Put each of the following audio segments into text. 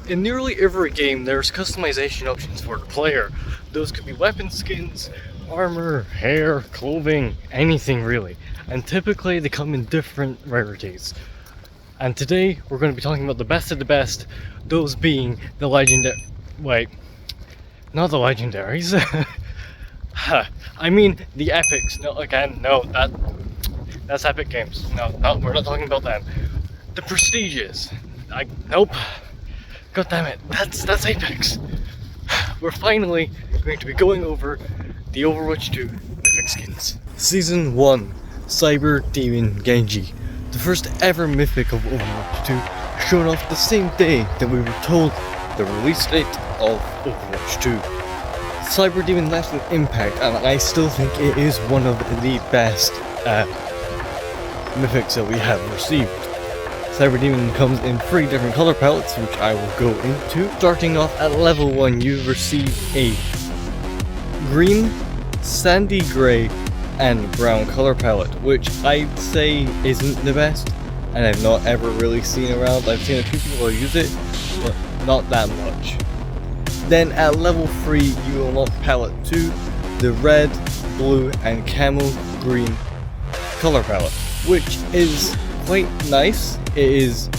In nearly every game, there's customization options for the player. Those could be weapon skins, armor, hair, clothing, anything really. And typically they come in different rarities. And today we're going to be talking about the best of the best, those being the legendary... Wait, not the legendaries. I mean the epics. No, again, no, that's Epic Games. No, we're not talking about them. The prestiges. Nope. God damn it, that's Apex. We're finally going to be going over the Overwatch 2 Mythic skins. Season 1, Demon Genji. The first ever Mythic of Overwatch 2, shown off the same day that we were told the release date of Overwatch 2. Demon left an impact, and I still think it is one of the best Mythics that we have received. Demon comes in 3 different color palettes, which I will go into. Starting off at level 1, you receive a green, sandy gray, and brown color palette, which I'd say isn't the best, and I've not ever really seen around. I've seen a few people use it, but not that much. Then at level 3, you unlock palette 2, the red, blue, and camel green color palette, which is quite nice. It is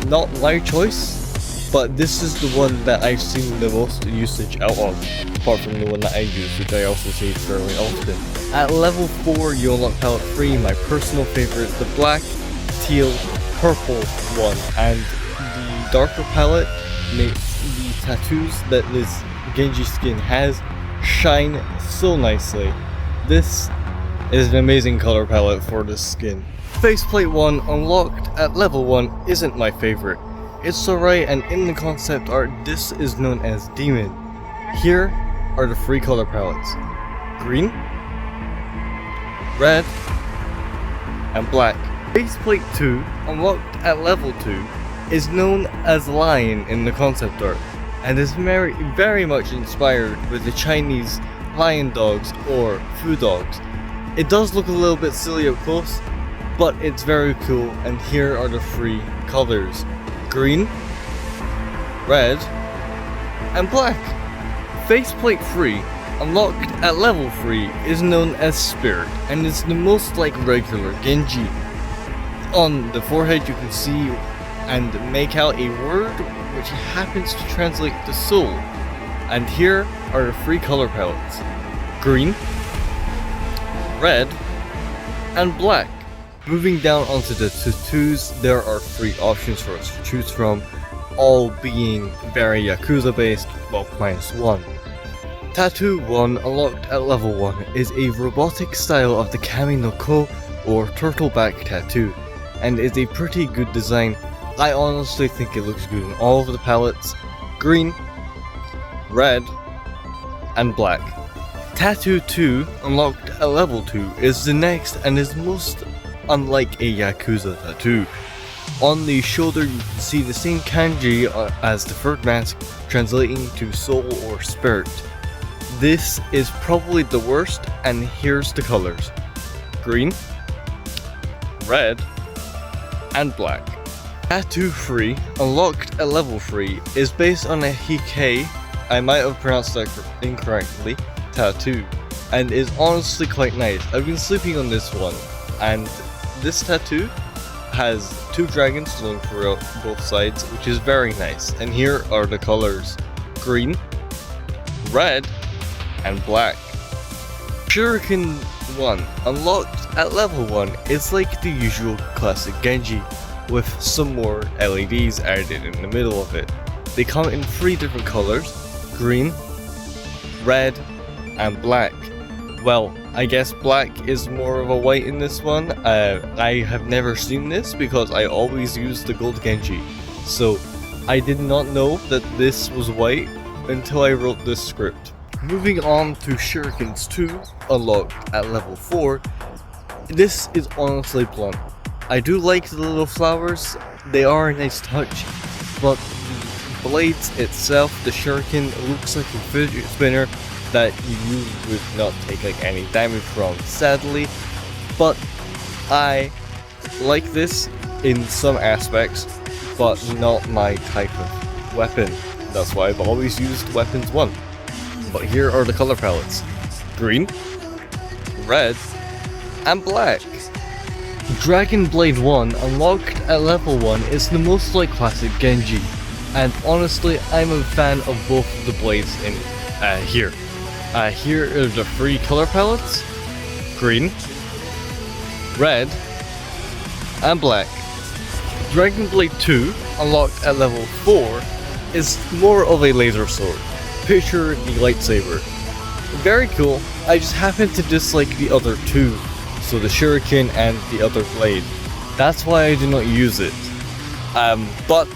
not my choice, but this is the one that I've seen the most usage out of, apart from the one that I use, which I also see fairly often. At level 4, you unlock palette 3, my personal favorite, the black, teal, purple one, and the darker palette makes the tattoos that this Genji skin has shine so nicely. This is an amazing color palette for this skin. Faceplate 1 unlocked at level 1 isn't my favorite. It's alright, and in the concept art this is known as Demon. Here are the 3 color palettes: green, red, and black. Faceplate 2 unlocked at level 2 is known as Lion in the concept art, and is very much inspired with the Chinese lion dogs or fu dogs. It does look a little bit silly up close, but it's very cool, and here are the 3 colors: green, red, and black. Faceplate 3, unlocked at level 3, is known as Spirit, and is the most like regular Genji. On the forehead you can see and make out a word which happens to translate to soul. And here are the 3 color palettes: green, red, and black. Moving down onto the tattoos, there are 3 options for us to choose from, all being very Yakuza based, well, -1. Tattoo 1, unlocked at level 1, is a robotic style of the Kami no Ko, or turtleback tattoo, and is a pretty good design. I honestly think it looks good in all of the palettes: green, red, and black. Tattoo 2, unlocked at level 2, is the next and is most unlike a Yakuza tattoo. On the shoulder you can see the same kanji as the third mask, translating to soul or spirit. This is probably the worst, and here's the colors: green, red, and black. Tattoo 3, unlocked at level 3, is based on a Hikei, I might have pronounced that incorrectly, tattoo, and is honestly quite nice. I've been sleeping on this one, and this tattoo has 2 dragons flowing throughout both sides, which is very nice. And here are the colors: green, red, and black. Shuriken 1, unlocked at level 1, is like the usual classic Genji, with some more LEDs added in the middle of it. They come in 3 different colors: green, red, and black. Well, I guess black is more of a white in this one. I have never seen this because I always use the gold Genji, so I did not know that this was white until I wrote this script. Moving on to Shurikens 2, unlocked at level 4, this is honestly blunt. I do like the little flowers, they are a nice touch, but the blades itself, the shuriken, looks like a fidget spinner that you would not take like any damage from, sadly. But I like this in some aspects, but not my type of weapon. That's why I've always used weapons 1. But here are the color palettes. Green, red, and black. Dragon Blade 1 unlocked at level 1 is the most like classic Genji. And honestly, I'm a fan of both of the blades in here. Here are the 3 color palettes. Green, red, and black. Dragon Blade 2, unlocked at level 4, is more of a laser sword. Picture the lightsaber. Very cool, I just happen to dislike the other 2, so the shuriken and the other blade. That's why I do not use it. But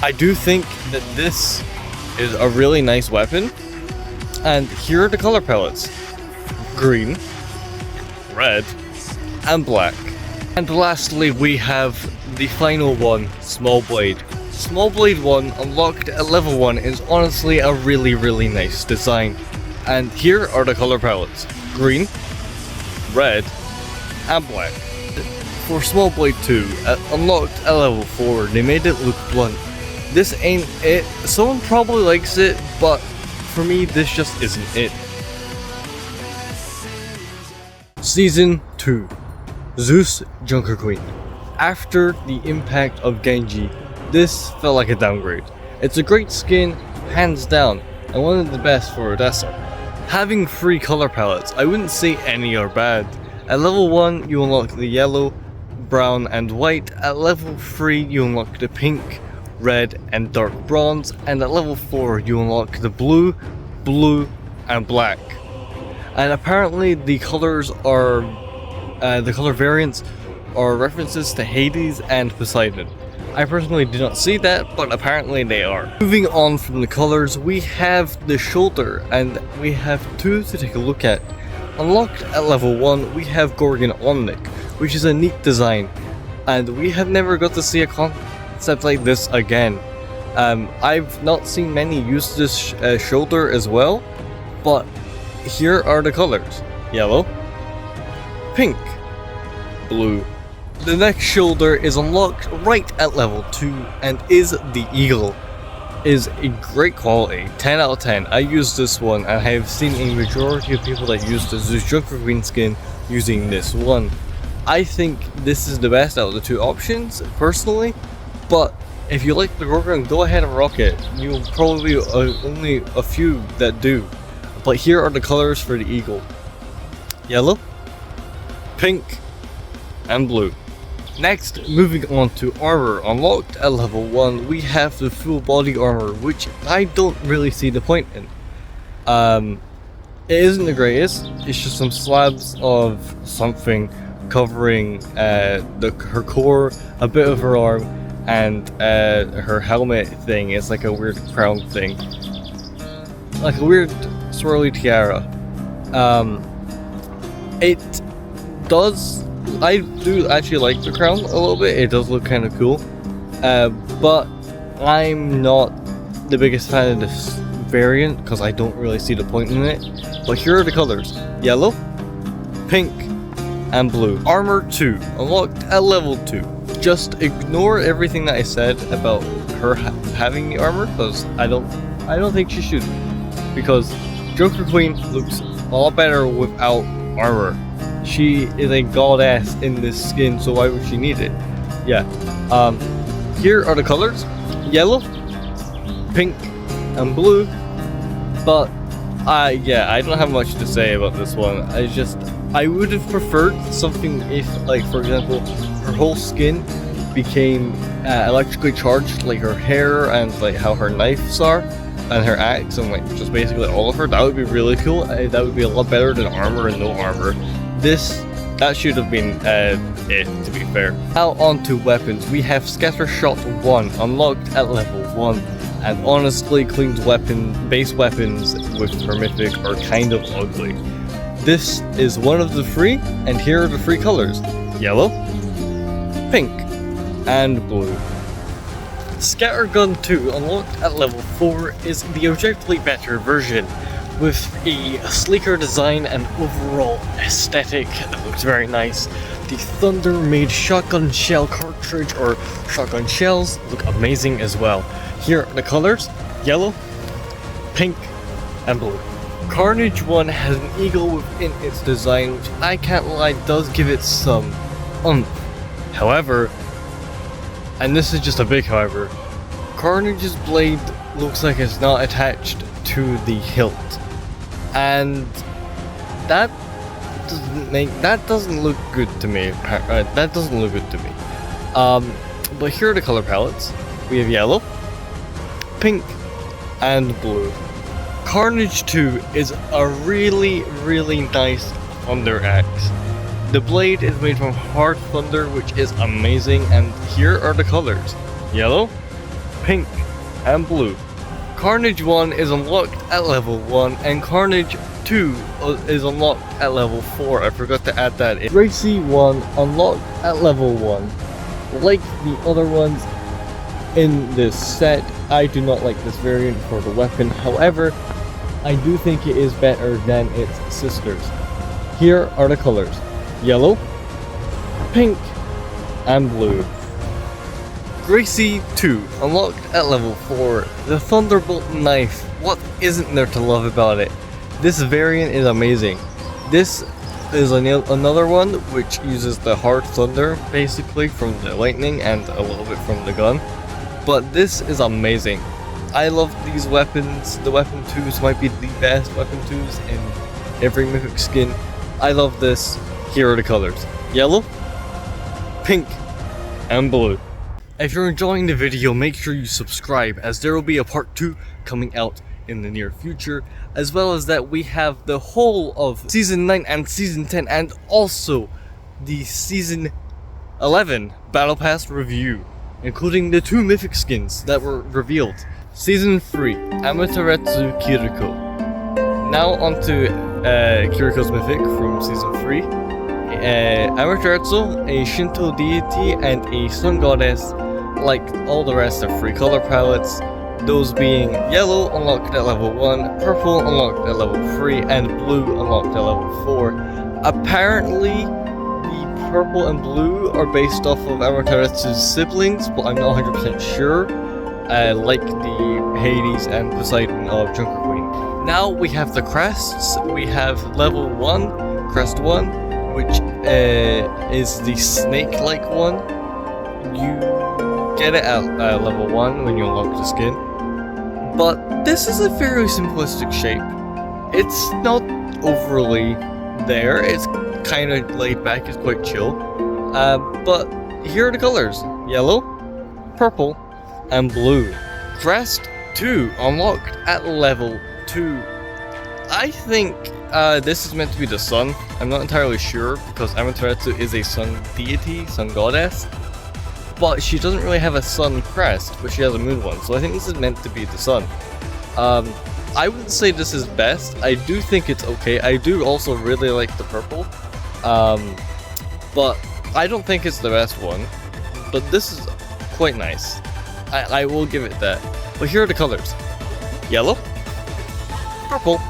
I do think that this is a really nice weapon, and here are the color palettes. Green, red, and black. And lastly, we have the final one, Small Blade. Small Blade 1, unlocked at level 1, is honestly a really nice design. And here are the color palettes. Green, red, and black. For Small Blade 2, unlocked at level 4, they made it look blunt. This ain't it. Someone probably likes it, but for me, this just isn't it. Season 2. Zues Junker Queen. After the impact of Genji, this felt like a downgrade. It's a great skin, hands down, and one of the best for Odessa. Having 3 color palettes, I wouldn't say any are bad. At level 1, you unlock the yellow, brown, and white. At level 3, you unlock the pink, red, and dark bronze. And at level 4, you unlock the blue, and black. And apparently the colors are, the color variants are references to Hades and Poseidon. I personally did not see that, but apparently they are. Moving on from the colors, we have the shoulder, and we have 2 to take a look at. Unlocked at level 1, we have Gorgon Omnic, which is a neat design, and we have never got to see a concept like this again. I've not seen many use this shoulder as well, but here are the colors. Yellow, pink, blue. The next shoulder is unlocked right at level 2 and is the eagle. Is a great quality, 10 out of 10. I use this one and I have seen a majority of people that use the Zues Junker Queen skin using this one. I think this is the best out of the 2 options, personally, but if you like the Gorgon, go ahead and rock it. You'll probably only a few that do. But here are the colors for the eagle. Yellow, pink, and blue. Next, moving on to armor. Unlocked at level 1, we have the full body armor, which I don't really see the point in. It isn't the greatest, it's just some slabs of something covering her core, a bit of her arm, and her helmet thing is like a weird crown thing. Like a weird swirly tiara. It does... I do actually like the crown a little bit, it does look kind of cool, but I'm not the biggest fan of this variant because I don't really see the point in it. But here are the colors: yellow, pink, and blue. Armor 2, unlocked at level 2. Just ignore everything that I said about her having the armor, because I don't think she should, because Junker Queen looks a lot better without armor. She is a goddess in this skin, so why would she need it? Yeah. Here are the colors: yellow, pink, and blue. But yeah, I don't have much to say about this one. I would have preferred something if, like, for example, her whole skin became electrically charged, like her hair and like how her knives are, and her axe, and like just basically all of her. That would be really cool. That would be a lot better than armor and no armor. That should have been it, to be fair. Now on to weapons. We have Scattershot 1, unlocked at level 1. And honestly, Queen's base weapons with her Mythic are kind of ugly. This is one of the 3, and here are the 3 colors: yellow, pink, and blue. Scattergun 2, unlocked at level 4, is the objectively better version, with a sleeker design and overall aesthetic that looks very nice. The Thunder made shotgun shell cartridge or shotgun shells look amazing as well. Here are the colors: yellow, pink, and blue. Carnage 1 has an eagle within its design, which I can't lie does give it some oomph. However, and this is just a big however, Carnage's blade looks like it's not attached to the hilt, and that doesn't look good to me. That doesn't look good to me. But here are the color palettes. We have yellow, pink, and blue. Carnage 2 is a really nice thunder axe. The blade is made from hard thunder, which is amazing, and here are the colors: yellow, pink, and blue. Carnage 1 is unlocked at level 1, and Carnage 2 is unlocked at level 4. I forgot to add that in. Gracie 1 unlocked at level 1. Like the other ones in this set, I do not like this variant for the weapon. However, I do think it is better than its sisters. Here are the colors: yellow, pink, and blue. Gracie 2, unlocked at level 4. The Thunderbolt knife. What isn't there to love about it? This variant is amazing. This is another one which uses the hard thunder, basically, from the lightning and a little bit from the gun. But this is amazing. I love these weapons. The weapon 2s might be the best weapon 2s in every Mythic skin. I love this. Here are the colors: yellow, pink, and blue. If you're enjoying the video, make sure you subscribe, as there will be a part 2 coming out in the near future, as well as that we have the whole of Season 9 and Season 10, and also the Season 11 Battle Pass review, including the 2 Mythic skins that were revealed. Season 3, Amaterasu Kiriko. Now onto Kiriko's Mythic from Season 3. Amaterasu, a Shinto deity and a sun goddess. Like all the rest of 3 color palettes, those being yellow unlocked at level 1, purple unlocked at level 3, and blue unlocked at level 4. Apparently, the purple and blue are based off of Amaterasu's siblings, but I'm not 100% sure. Like the Hades and Poseidon of Junker Queen. Now we have the crests. We have level 1, crest 1, which is the snake-like one. You get it at level 1 when you unlock the skin. But this is a fairly simplistic shape. It's not overly there. It's kind of laid back. It's quite chill. But here are the colors: yellow, purple, and blue. Crest 2 unlocked at level 2. I think this is meant to be the sun. I'm not entirely sure, because Amaterasu is a sun deity, sun goddess, but she doesn't really have a sun crest, but she has a moon one, so I think this is meant to be the sun. I wouldn't say this is best. I do think it's okay. I do also really like the purple, but I don't think it's the best one. But this is quite nice. I will give it that. But here are the colors: yellow, purple,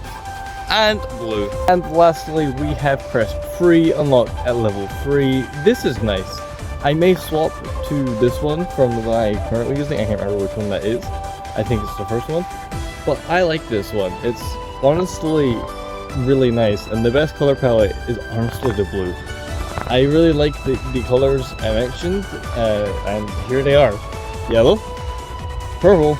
and blue. And lastly, we have crest 3 unlocked at level 3. This is nice. I may swap to this one from the one I'm currently using. I can't remember which one that is. I think it's the first one. But I like this one. It's honestly really nice. And the best color palette is honestly the blue. I really like the colors I mentioned. And here they are: yellow, purple,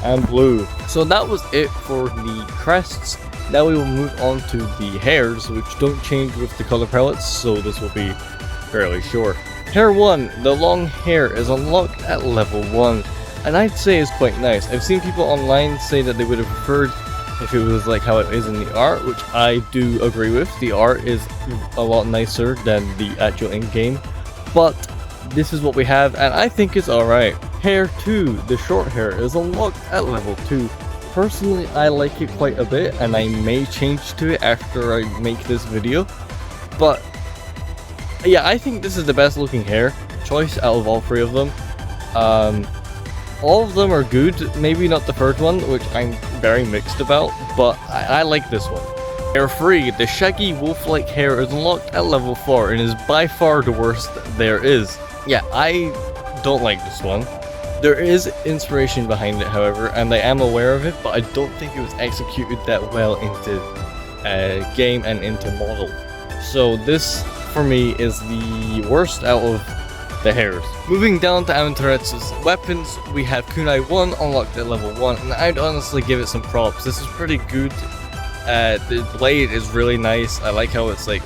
and blue. So that was it for the crests. Now we will move on to the hairs, which don't change with the color palettes, so this will be fairly short. Hair 1, the long hair, is unlocked at level 1, and I'd say it's quite nice. I've seen people online say that they would have preferred if it was like how it is in the art, which I do agree with. The art is a lot nicer than the actual in-game, but this is what we have, and I think it's alright. Hair 2, the short hair, is unlocked at level 2. Personally, I like it quite a bit, and I may change to it after I make this video. But yeah, I think this is the best looking hair choice out of all 3 of them. All of them are good, maybe not the first one, which I'm very mixed about, but I like this one. Hair 3, the shaggy wolf-like hair, is unlocked at level 4 and is by far the worst there is. Yeah, I don't like this one. There is inspiration behind it, however, and I am aware of it, but I don't think it was executed that well into game and into model. So this, for me, is the worst out of the hairs. Moving down to Amaterasu's weapons, we have Kunai 1 unlocked at level 1, and I'd honestly give it some props. This is pretty good. The blade is really nice. I like how it's like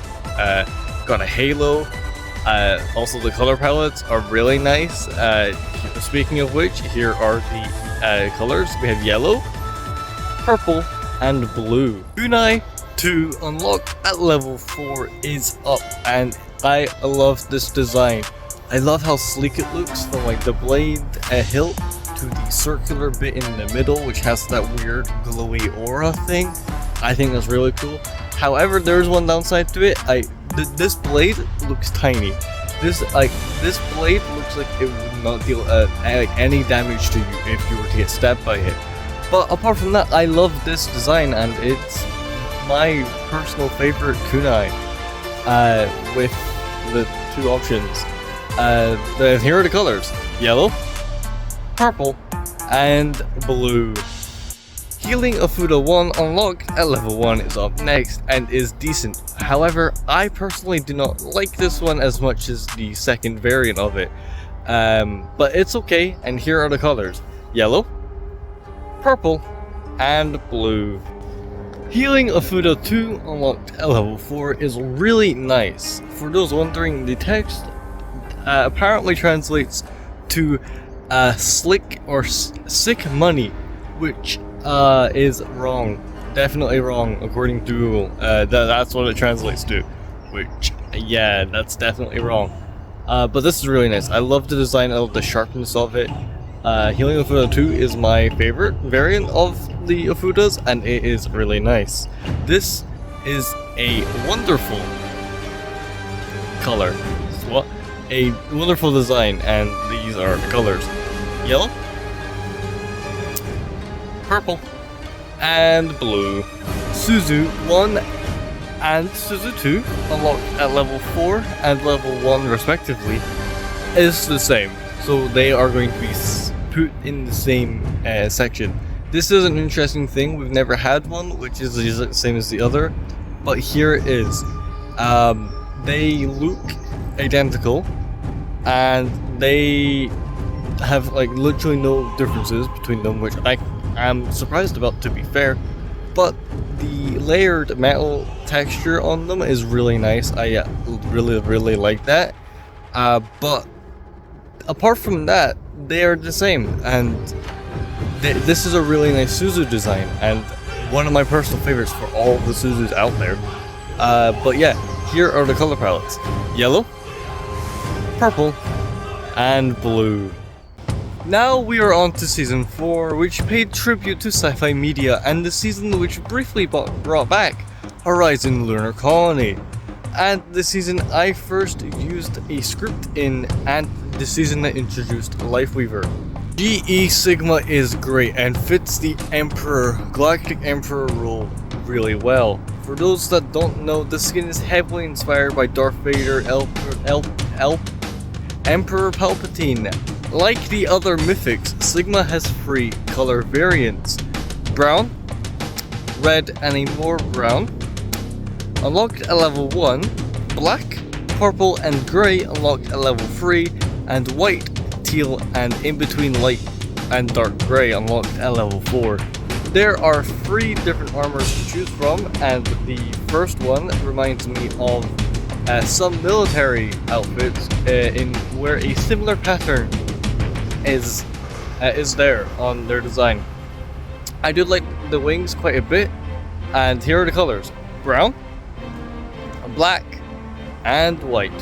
got a halo. Also the color palettes are really nice. Speaking of which, here are the colors. We have yellow, purple, and blue. Kunai 2 unlocked at level 4 is up, and I love this design. I love how sleek it looks, from like the blade hilt to the circular bit in the middle, which has that weird glowy aura thing. I think that's really cool. However, there's one downside to it. This blade looks tiny. This blade looks like it would not deal any damage to you if you were to get stabbed by it. But apart from that, I love this design, and it's my personal favorite kunai with the two options. Here are the colors: yellow, purple, and blue. Healing of Fuda 1 unlocked at level 1 is up next and is decent. However, I personally do not like this one as much as the second variant of it. But it's okay, and here are the colors: yellow, purple, and blue. Healing of Fuda 2 unlocked at level 4 is really nice. For those wondering, the text apparently translates to slick or sick money, which is wrong. Definitely wrong according to Google. That's what it translates to, which, yeah, that's definitely wrong. But this is really nice. I love the design, I love the sharpness of it. Healing of Fuda 2 is my favorite variant of the Ofudas, and it is really nice. This is a wonderful color. What? A wonderful design, and these are the colors: yellow, purple, and blue. Suzu 1 and Suzu 2, unlocked at level 4 and level 1 respectively, is the same. So they are going to be put in the same section. This is an interesting thing. We've never had one which is the same as the other, but here it is. They look identical, and they have like literally no differences between them, which I am surprised about, to be fair. But the layered metal texture on them is really nice. I really like that. But apart from that, they are the same, and this is a really nice Suzu design, and one of my personal favorites for all of the Suzus out there. But yeah, here are the color palettes: yellow, purple, and blue. Now we are on to Season 4, which paid tribute to sci-fi media, and the season which briefly brought back Horizon Lunar Colony. And the season I first used a script in, and the season that introduced Lifeweaver. GE Sigma is great and fits the Galactic Emperor role really well. For those that don't know, the skin is heavily inspired by Darth Vader, Emperor Palpatine. Like the other Mythics, Sigma has 3 color variants: brown, red, and a more brown. Unlocked at level 1, black, purple, and grey unlocked at level 3, and white, teal, and in between light and dark grey unlocked at level 4. There are 3 different armors to choose from, and the first one reminds me of some military outfits in where a similar pattern is there on their design. I do like the wings quite a bit, and here are the colors: brown, black, and white.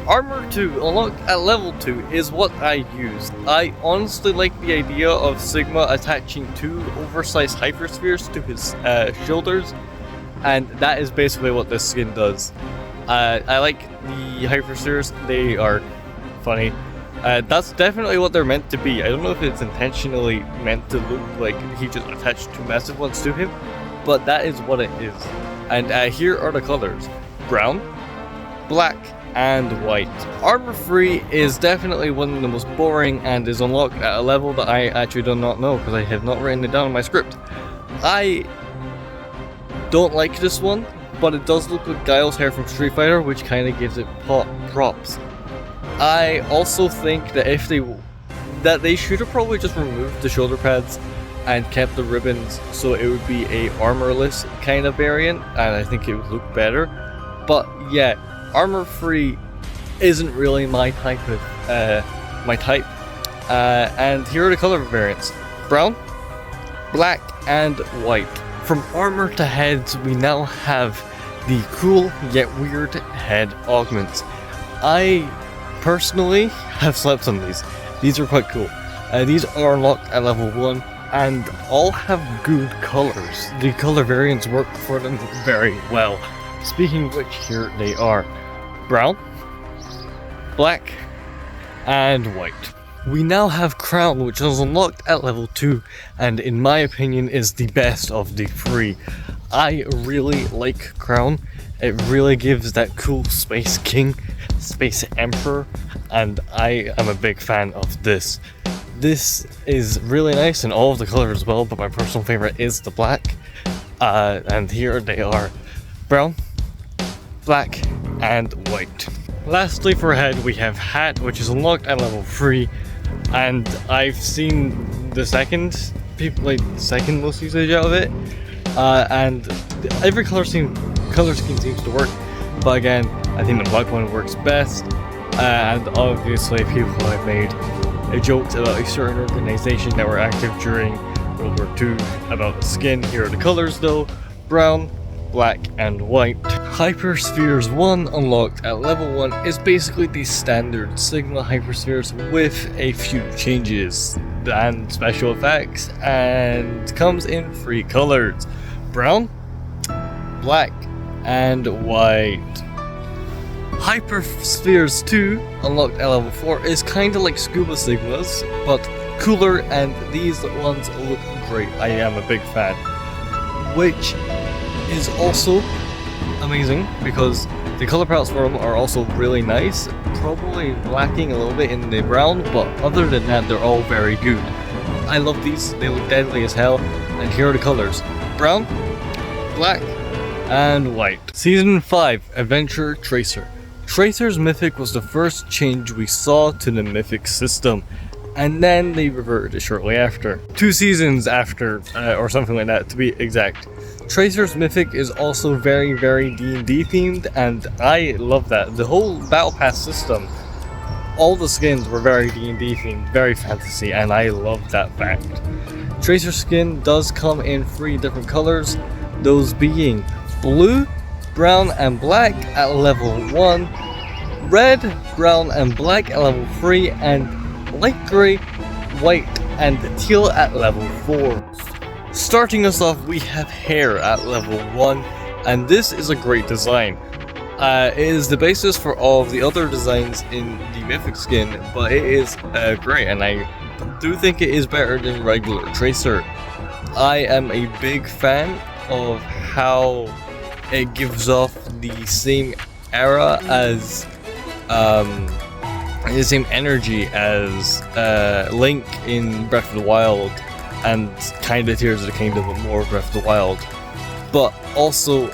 Armor 2 unlocked at level 2 is what I used. I honestly like the idea of Sigma attaching 2 oversized hyperspheres to his shoulders, and that is basically what this skin does. I like the hyperspheres, they are funny. That's definitely what they're meant to be. I don't know if it's intentionally meant to look like he just attached 2 massive ones to him, but that is what it is. And here are the colors: brown, black, and white. Armor free is definitely one of the most boring and is unlocked at a level that I actually do not know because I have not written it down in my script. I don't like this one, but it does look like Guile's hair from Street Fighter, which kind of gives it props. I also think that they should have probably just removed the shoulder pads and kept the ribbons so it would be a armorless kind of variant, and I think it would look better. But yeah, armor free isn't really my type. And here are the color variants: brown, black, and white. From armor to heads, we now have the cool yet weird head augments. I personally have slept on these. These are quite cool. These are unlocked at level 1 and all have good colors. The color variants work for them very well. Speaking of which, here they are: brown, black, and white. We now have Crown, which is unlocked at level 2 and in my opinion is the best of the 3. I really like Crown. It really gives that cool Space King, Space Emperor, and I am a big fan of this. This is really nice in all of the colors as well, but my personal favorite is the black. And here they are: brown, black, and white. Lastly for head, we have hat, which is unlocked at level 3, and I've seen the second most usage out of it, and every color scheme seems to work, but again, I think the black one works best. And obviously people have made jokes about a certain organization that were active during World War II about the skin. Here are the colors though: brown, black, and white. Hyperspheres 1, unlocked at level 1, is basically the standard Sigma Hyperspheres with a few changes and special effects, and comes in 3 colors: brown, black, and white. Hyperspheres 2, unlocked at level 4, is kinda like Scuba Sigmas, but cooler, and these ones look great. I am a big fan. Which is also amazing because the color palettes for them are also really nice, probably lacking a little bit in the brown, but other than that they're all very good. I love these, they look deadly as hell, and here are the colors: brown, black, and white. Season 5, Adventure Tracer. Tracer's Mythic was the first change we saw to the Mythic system, and then they reverted it shortly after. 2 seasons after, or something like that to be exact. Tracer's Mythic is also very, very D&D themed, and I love that. The whole Battle Pass system, all the skins were very D&D themed, very fantasy, and I love that fact. Tracer skin does come in 3 different colors, those being blue, brown, and black at level 1, red, brown, and black at level 3, and light grey, white, and teal at level 4. Starting us off, we have hair at level 1, and this is a great design. It is the basis for all of the other designs in the Mythic skin, but it is great, and I do think it is better than regular Tracer. I am a big fan of how it gives off the same era as the same energy as Link in Breath of the Wild, and kind of Tears of the Kingdom, but more Breath of the Wild. But also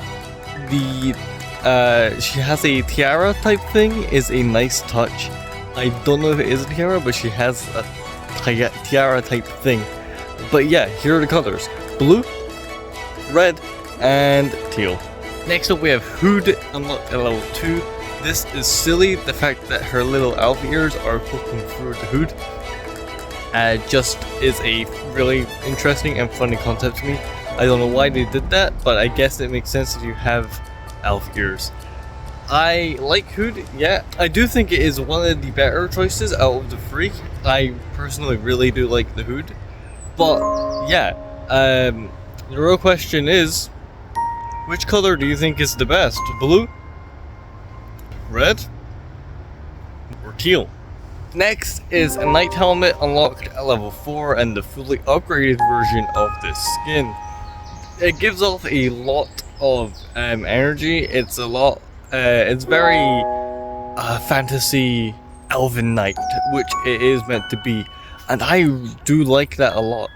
the she has a tiara type thing is a nice touch. I don't know if it is a tiara, but she has a tiara type thing. But yeah, here are the colors: blue, red, and teal. Next up we have Hood, unlocked at level 2. This is silly, the fact that her little elf ears are poking through the hood. Just is a really interesting and funny concept to me. I don't know why they did that, but I guess it makes sense if you have elf ears. I like Hood, yeah. I do think it is one of the better choices out of the 3. I personally really do like the Hood. But yeah, the real question is, which color do you think is the best? Blue, red, or teal? Next is a Knight Helmet, unlocked at level 4, and the fully upgraded version of this skin. It gives off a lot of energy. It's a lot. It's very fantasy elven knight, which it is meant to be, and I do like that a lot.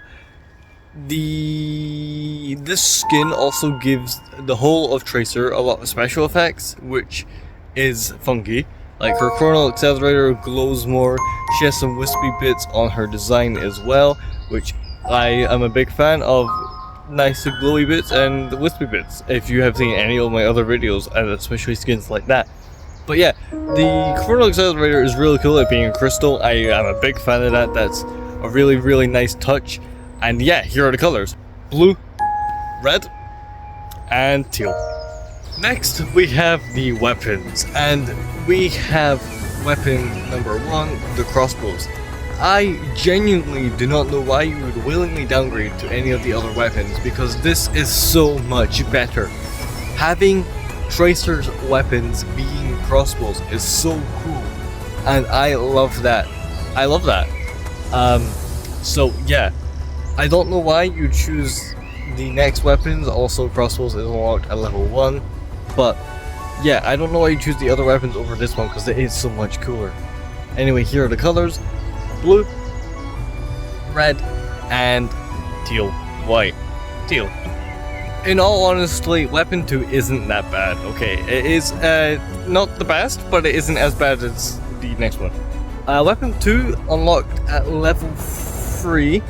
This skin also gives the whole of Tracer a lot of special effects, which is funky. Like her chronal accelerator glows more. She has some wispy bits on her design as well, which I am a big fan of. Nice glowy bits and wispy bits, if you have seen any of my other videos, and especially skins like that. But yeah, the chronal accelerator is really cool, it being a crystal. I am a big fan of that. That's a really nice touch. And yeah, here are the colors: blue, red, and teal. Next we have the weapons, and we have weapon number 1, the crossbows. I genuinely do not know why you would willingly downgrade to any of the other weapons, because this is so much better. Having Tracer's weapons being crossbows is so cool, and I love that. I love that. So yeah, I don't know why you choose the next weapons. Also, crossbows is unlocked at level 1, but yeah, I don't know why you choose the other weapons over this one, because it is so much cooler. Anyway, here are the colors: blue, red, and teal. White. Teal. In all honesty, weapon 2 isn't that bad. Okay, it is not the best, but it isn't as bad as the next one. Weapon 2 unlocked at level 3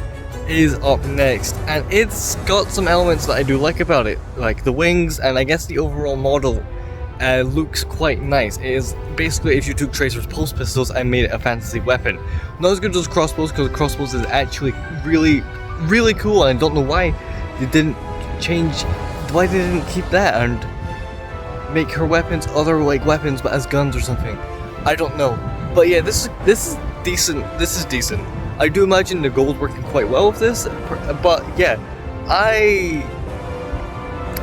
is up next, and it's got some elements that I do like about it, like the wings, and I guess the overall model looks quite nice. It is basically if you took Tracer's pulse pistols and made it a fantasy weapon. Not as good as crossbows, because crossbows is actually really cool, and I don't know why they didn't keep that and make her weapons other like weapons but as guns or something. I don't know. But yeah, this is decent. This is decent. I do imagine the gold working quite well with this, but yeah, I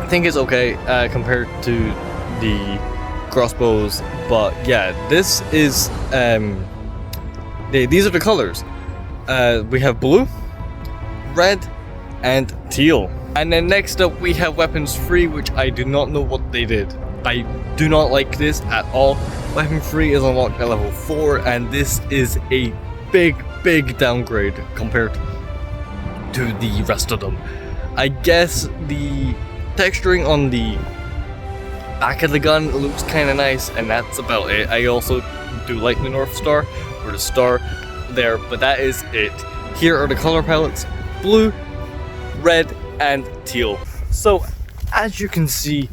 think it's okay compared to the crossbows. But yeah, this is these are the colors. We have blue, red, and teal. And then next up we have weapons 3, which I do not know what they did. I do not like this at all. Weapon 3 is unlocked at level 4, and this is a big downgrade compared to the rest of them. I guess the texturing on the back of the gun looks kind of nice, and that's about it. I also do like the North Star, or the star there, but that is it. Here are the color palettes: blue, red, and teal. So as you can see,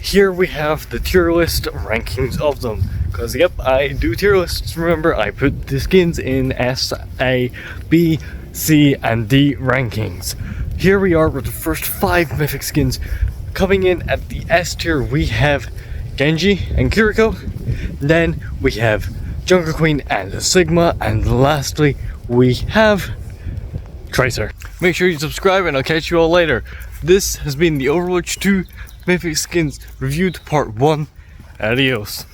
here we have the tier list rankings of them, because yep, I do tier lists. Remember, I put the skins in S, A, B, C, and D rankings. Here we are with the first 5 mythic skins. Coming in at the S tier, we have Genji and Kiriko, then we have Junker Queen and Sigma, and lastly we have Tracer. Make sure you subscribe, and I'll catch you all later. This has been the Overwatch 2 Mythic Skins Reviewed Part 1. Adios.